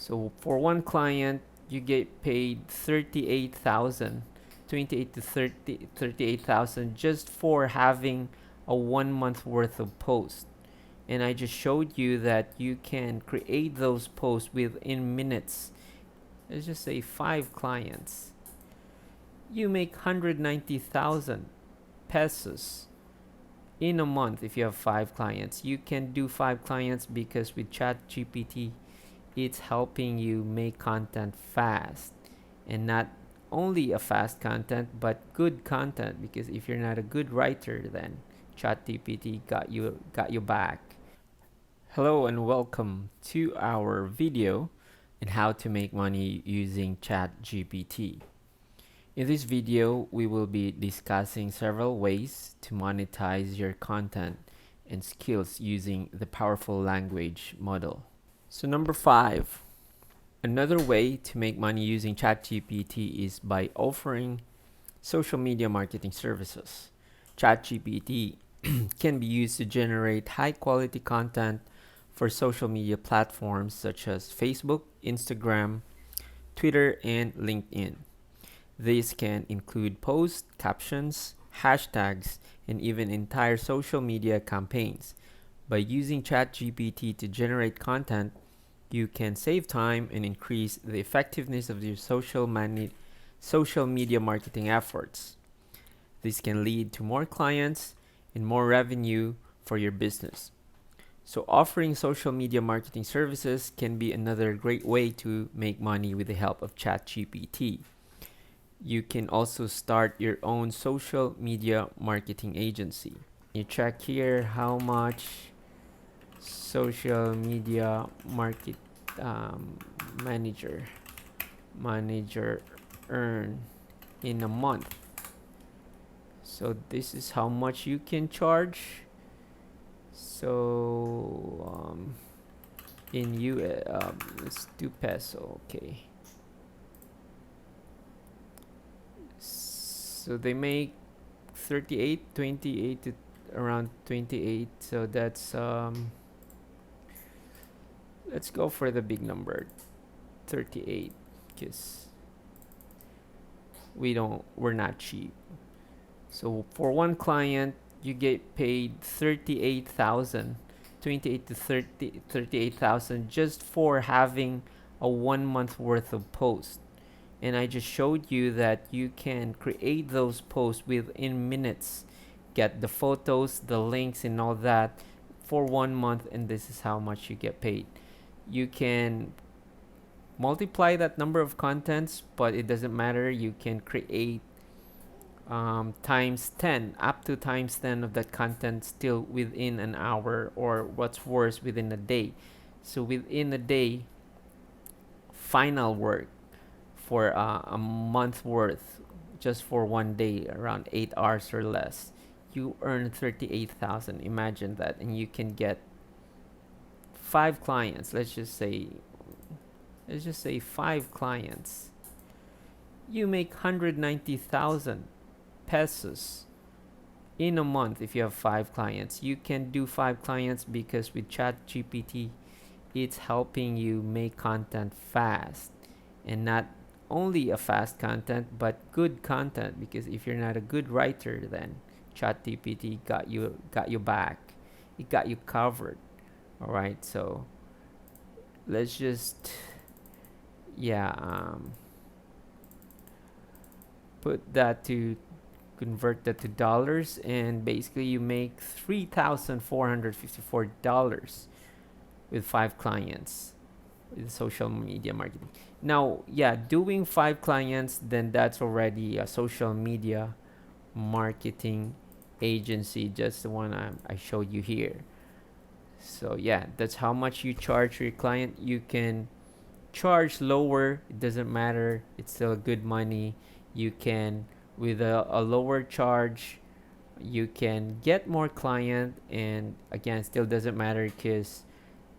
So for one client, you get paid 38,000, 28 to 30, 38,000 just for having a 1 month worth of posts. And I just showed you that you can create those posts within minutes. Let's just say 5 clients. You make 190,000 pesos in a month if you have 5 clients. You can do 5 clients because with ChatGPT, it's helping you make content fast, and not only a fast content but good content, because if you're not a good writer, then ChatGPT got you back. Hello and welcome to our video on how to make money using ChatGPT. In this video, we will be discussing several ways to monetize your content and skills using the powerful language model. So number 5, another way to make money using ChatGPT is by offering social media marketing services. ChatGPT can be used to generate high quality content for social media platforms such as Facebook, Instagram, Twitter, and LinkedIn. These can include posts, captions, hashtags, and even entire social media campaigns. By using ChatGPT to generate content, you can save time and increase the effectiveness of your social media marketing efforts. This can lead to more clients and more revenue for your business. So offering social media marketing services can be another great way to make money with the help of ChatGPT. You can also start your own social media marketing agency. You check here how much social media market manager earn in a month. So this is how much you can charge. So in let's do peso. Okay, so they make 38, 28 to around 28. So that's let's go for the big number, 38, because we're not cheap. So for one client, you get paid 38,000, 28 to 30, 38,000 just for having a 1 month worth of posts. And I just showed you that you can create those posts within minutes, get the photos, the links, and all that for 1 month, and this is how much you get paid. You can multiply that number of contents, but it doesn't matter. You can create times 10, up to times 10 of that content still within an hour, or what's worse, within a day. So within a day, final work for a month worth, just for one day, around 8 hours or less, you earn 38,000. Imagine that. And you can get 5 clients. Let's just say 5 clients. You make 190,000 pesos in a month if you have 5 clients. You can do 5 clients because with ChatGPT, it's helping you make content fast, and not only a fast content but good content, because if you're not a good writer, then ChatGPT got you back. It got you covered. All right, so let's just put that to convert that to dollars, and basically you make $3,454 with 5 clients with social media marketing. Now, doing 5 clients, then that's already a social media marketing agency, just the one I showed you here. So that's how much you charge your client. You can charge lower, it doesn't matter, it's still good money. You can, with a lower charge, you can get more client, and again, still doesn't matter, because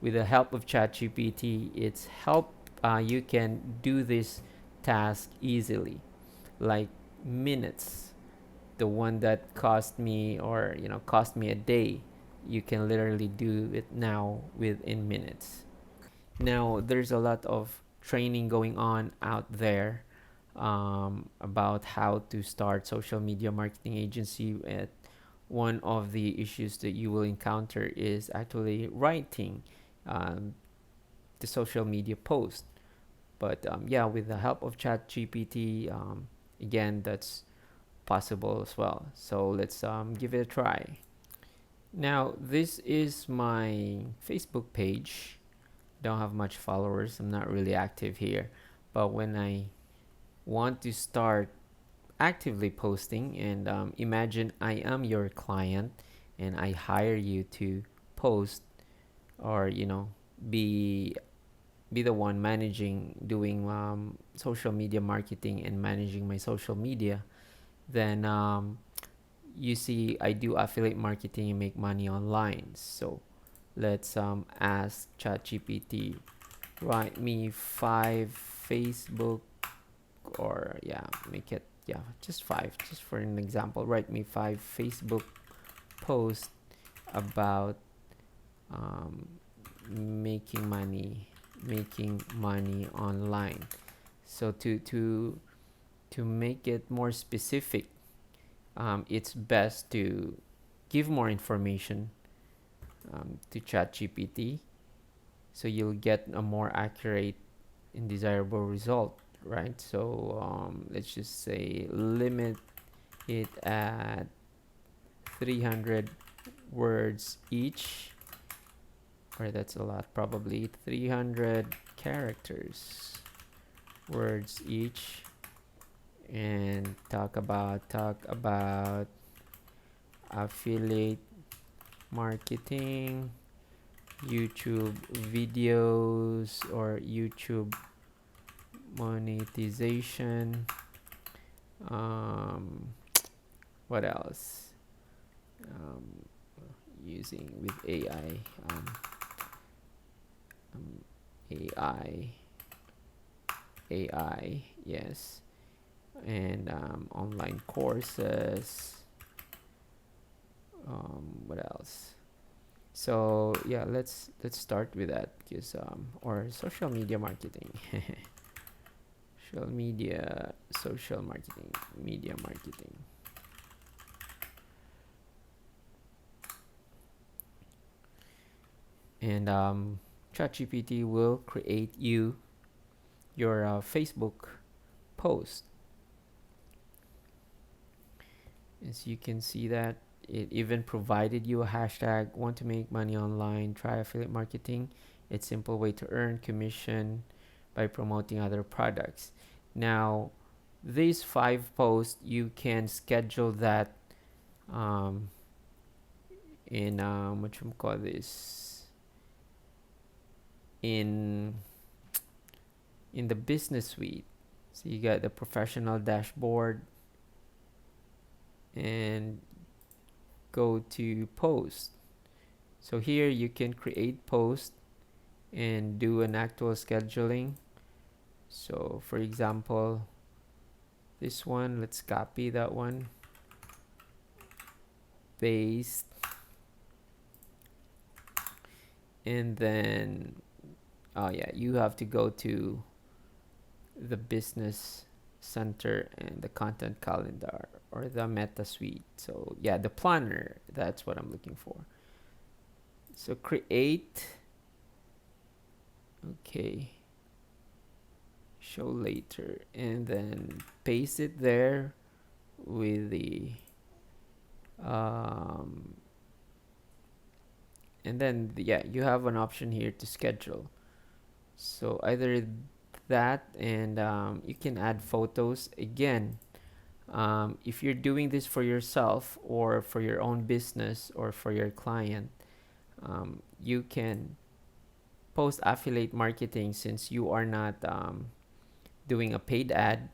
with the help of ChatGPT, it's help you can do this task easily, like minutes. The one that cost me a day, you can literally do it now within minutes. Now, there's a lot of training going on out there about how to start social media marketing agency. At one of the issues that you will encounter is actually writing um, the social media post. But yeah, with the help of ChatGPT, again, that's possible as well. So let's give it a try. Now, this is my Facebook page. Don't have much followers. I'm not really active here. But when I want to start actively posting, and imagine I am your client and I hire you to post, or be be the one managing, doing social media marketing and managing my social media, then you see I do affiliate marketing and make money online. So let's ask ChatGPT, write me 5 Facebook, or yeah, make it, yeah, just 5, just for an example. Write me 5 Facebook posts about um, making money online. So to make it more specific, it's best to give more information to ChatGPT, so you'll get a more accurate and desirable result, right? So let's just say limit it at 300 words each, or that's a lot, probably 300 characters, words each, and talk about affiliate marketing, YouTube videos, or YouTube monetization. um, what else? um, Using with AI, um, AI AI, yes, and online courses. What else? So yeah, let's start with that, because or social media marketing. Social marketing, media marketing. And ChatGPT will create your Facebook post. As you can see that it even provided you a hashtag, want to make money online, try affiliate marketing. It's a simple way to earn commission by promoting other products. Now, these 5 posts, you can schedule that um, in what you call this, in the business suite. So you got the professional dashboard, and go to post. So here you can create post and do an actual scheduling. So for example, this one, let's copy that one, paste, and then oh yeah, you have to go to the business center and the content calendar, or the meta suite. So yeah, the planner, that's what I'm looking for. So create, okay, show later, and then paste it there with the um, and then yeah, you have an option here to schedule. So either that, and you can add photos again. If you're doing this for yourself or for your own business or for your client, you can post affiliate marketing, since you are not doing a paid ad,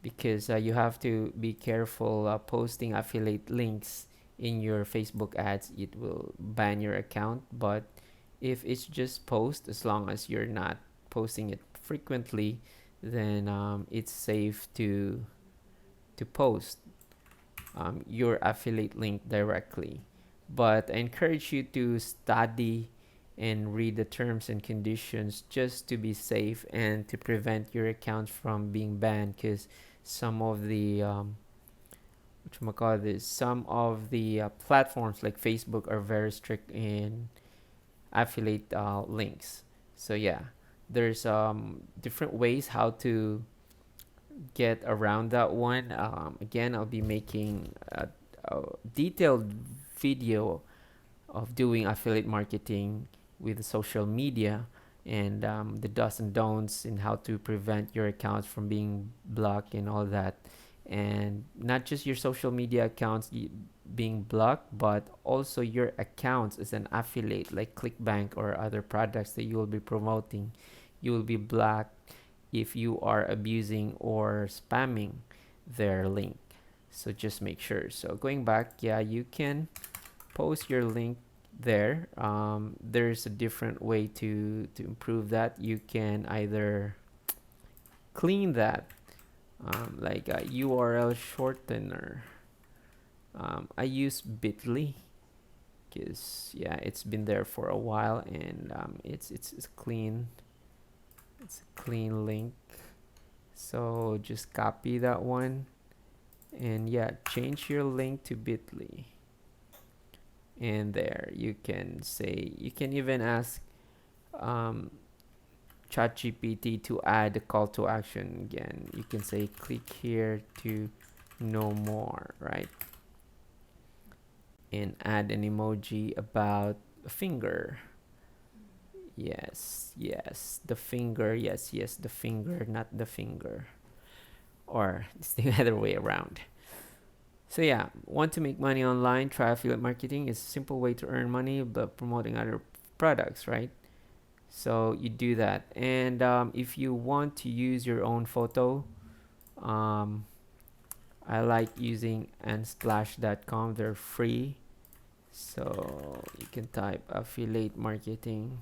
because you have to be careful posting affiliate links in your Facebook ads. It will ban your account. But if it's just post, as long as you're not posting it frequently, then it's safe to post your affiliate link directly. But I encourage you to study and read the terms and conditions just to be safe and to prevent your account from being banned, because some of the some of the platforms like Facebook are very strict in affiliate links. So yeah, there's different ways how to get around that one. Again, I'll be making a detailed video of doing affiliate marketing with social media, and the do's and don'ts and how to prevent your accounts from being blocked and all that. And not just your social media accounts being blocked, but also your accounts as an affiliate like ClickBank or other products that you will be promoting. You will be blocked if you are abusing or spamming their link. So just make sure. So going back, yeah, you can post your link there. There's a different way to improve that. You can either clean that, like a URL shortener. I use Bitly because yeah, it's been there for a while, and it's clean. It's a clean link. So just copy that one, and yeah, change your link to Bitly. And there you can say, you can even ask ChatGPT to add a call to action. Again, you can say click here to know more, right? And add an emoji about a finger. Yes, yes, the finger. Yes, yes, the finger, not the finger. Or it's the other way around. So yeah, want to make money online? Try affiliate marketing. It's a simple way to earn money but promoting other products, right? So you do that. And if you want to use your own photo, um, I like using unsplash.com. They're free. So you can type affiliate marketing.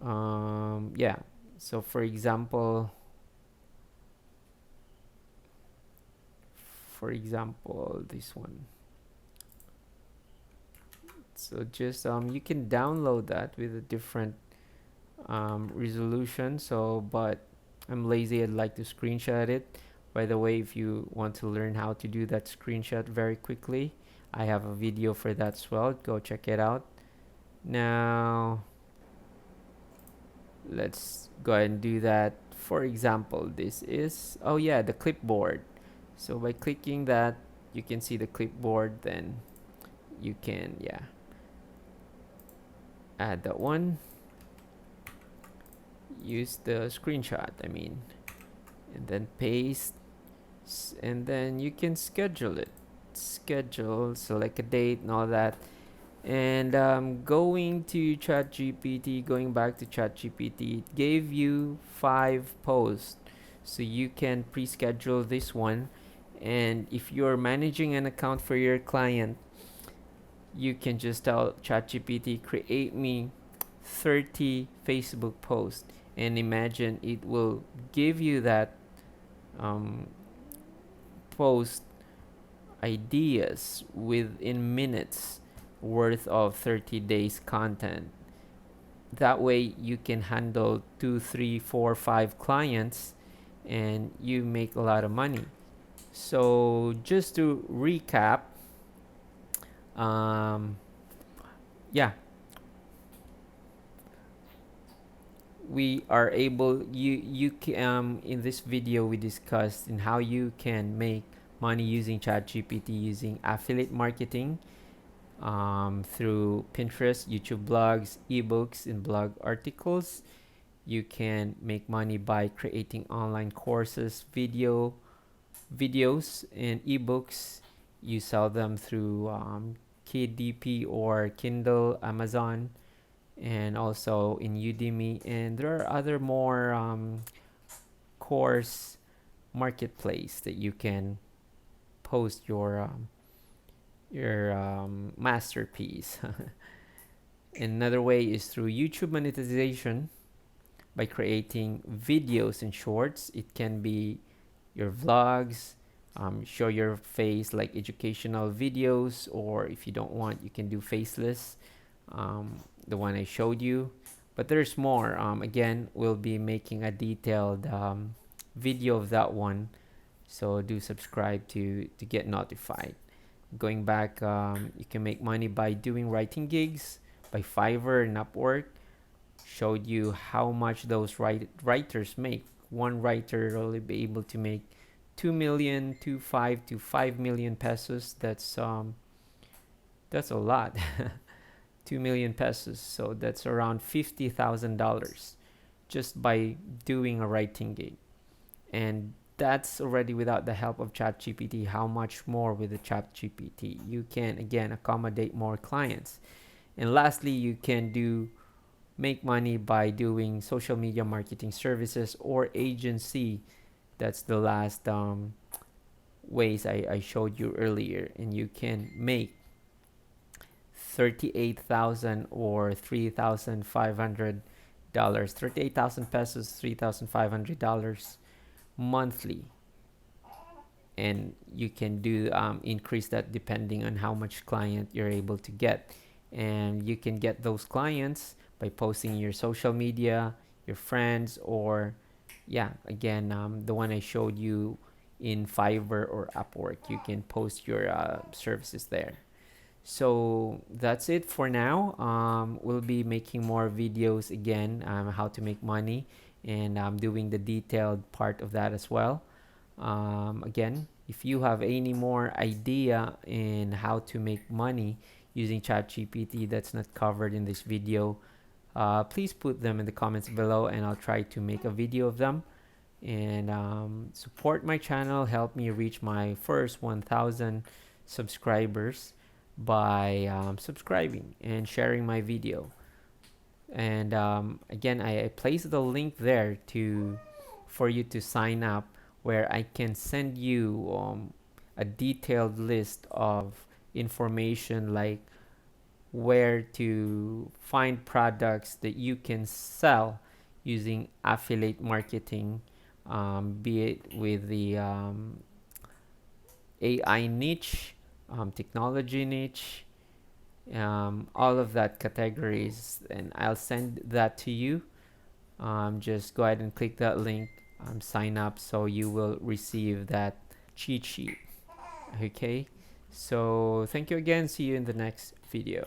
Yeah. So for example, this one. So just you can download that with a different resolution. So but I'm lazy, I'd like to screenshot it. By the way, if you want to learn how to do that screenshot very quickly, I have a video for that as well. Go check it out. Now let's go ahead and do that. For example, this is, oh yeah, the clipboard. So by clicking that, you can see the clipboard. Then you can, yeah, add that one, use the screenshot, I mean, and then paste, and then you can schedule it. Schedule, select a date and all that. And going to ChatGPT, going back to ChatGPT, it gave you 5 posts. So you can pre-schedule this one. And if you're managing an account for your client, you can just tell ChatGPT, create me 30 Facebook posts. And imagine it will give you that post ideas within minutes worth of 30 days content. That way you can handle 2, 3, 4, 5 clients and you make a lot of money. So just to recap, yeah, we are able, in this video we discussed in how you can make money using ChatGPT using affiliate marketing, through Pinterest, YouTube blogs, ebooks, and blog articles. You can make money by creating online courses, videos, and ebooks. You sell them through KDP or Kindle, Amazon, and also in Udemy. And there are other more course marketplace that you can post your masterpiece. Another way is through YouTube monetization by creating videos and shorts. It can be your vlogs, show your face like educational videos, or if you don't want, you can do faceless. the one I showed you, but there's more. Again, we'll be making a detailed video of that one, so do subscribe to get notified. Going back, you can make money by doing writing gigs by Fiverr and Upwork. Showed you how much those writers make. One writer will be able to make 2 million to 5 million pesos. That's a lot. 2 million pesos, so that's around $50,000 just by doing a writing gig. And that's already without the help of ChatGPT. How much more with the ChatGPT? You can again accommodate more clients. And lastly, you can make money by doing social media marketing services or agency. That's the last ways I showed you earlier, and you can make 38,000 or $3,500, 38,000 pesos, $3,500 monthly. And you can do increase that depending on how much client you're able to get. And you can get those clients by posting your social media, your friends, or yeah, again, the one I showed you in Fiverr or Upwork. You can post your services there. So that's it for now. We'll be making more videos again, how to make money, and doing the detailed part of that as well. Again, if you have any more idea in how to make money using ChatGPT that's not covered in this video, please put them in the comments below, and I'll try to make a video of them. And support my channel, help me reach my first 1,000 subscribers by subscribing and sharing my video. And again, I place the link there for you to sign up, where I can send you a detailed list of information, like where to find products that you can sell using affiliate marketing, be it with the AI niche, technology niche, all of that categories, and I'll send that to you. Just go ahead and click that link, sign up, so you will receive that cheat sheet. Okay, so thank you again, see you in the next video.